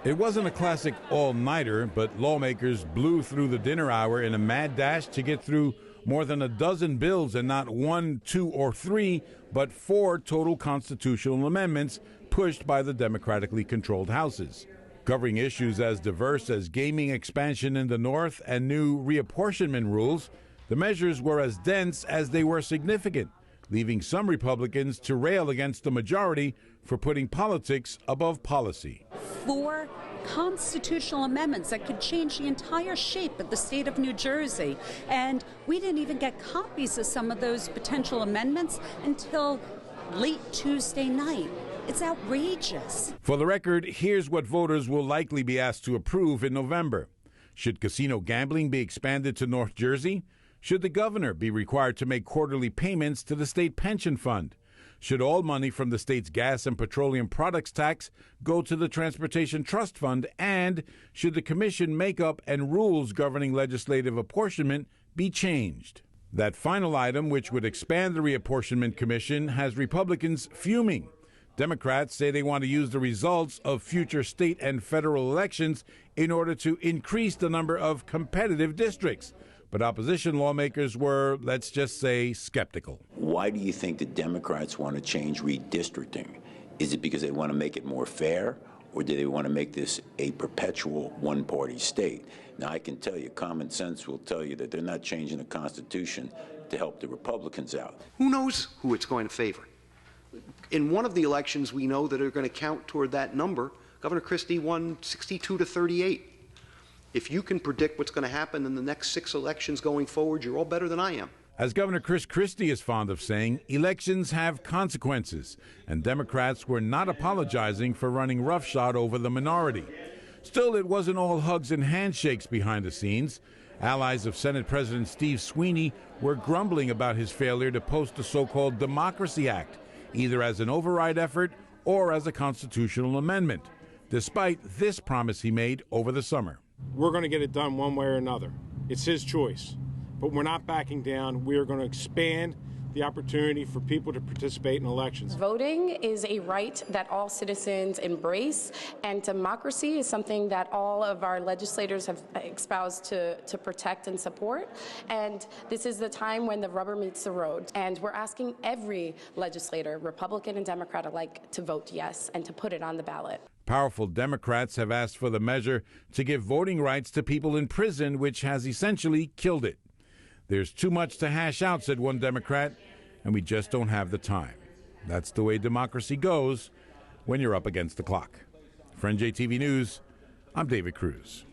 It wasn't a classic all-nighter, but lawmakers blew through the dinner hour in a mad dash to get through more than a dozen bills, and not one, two, or three, but four total constitutional amendments pushed by the democratically controlled houses. Covering issues as diverse as gaming expansion in the North and new reapportionment rules, the measures were as dense as they were significant, leaving some Republicans to rail against the majority for putting politics above policy. Four constitutional amendments that could change the entire shape of the state of New Jersey. And we didn't even get copies of some of those potential amendments until late Tuesday night. It's outrageous. For the record, here's what voters will likely be asked to approve in November. Should casino gambling be expanded to North Jersey? Should the governor be required to make quarterly payments to the state pension fund? Should all money from the state's gas and petroleum products tax go to the Transportation Trust Fund? And should the commission makeup and rules governing legislative apportionment be changed? That final item, which would expand the reapportionment commission, has Republicans fuming. Democrats say they want to use the results of future state and federal elections in order to increase the number of competitive districts. But opposition lawmakers were, let's just say, skeptical. Why do you think the Democrats want to change redistricting? Is it because they want to make it more fair, or do they want to make this a perpetual one-party state? Now, I can tell you, common sense will tell you that they're not changing the Constitution to help the Republicans out. Who knows who it's going to favor? In one of the elections we know that are going to count toward that number, Governor Christie won 62-38. If you can predict what's going to happen in the next 6 elections going forward, you're all better than I am. As Governor Chris Christie is fond of saying, elections have consequences, and Democrats were not apologizing for running roughshod over the minority. Still, it wasn't all hugs and handshakes behind the scenes. Allies of Senate President Steve Sweeney were grumbling about his failure to post the so-called Democracy Act, either as an override effort or as a constitutional amendment, despite this promise he made over the summer. We're going to get it done one way or another. It's his choice. But we're not backing down. We are going to expand the opportunity for people to participate in elections. Voting is a right that all citizens embrace, and democracy is something that all of our legislators have espoused to protect and support. And this is the time when the rubber meets the road. And we're asking every legislator, Republican and Democrat alike, to vote yes and to put it on the ballot. Powerful Democrats have asked for the measure to give voting rights to people in prison, which has essentially killed it. There's too much to hash out, said one Democrat, and we just don't have the time. That's the way democracy goes when you're up against the clock. For NJTV News, I'm David Cruz.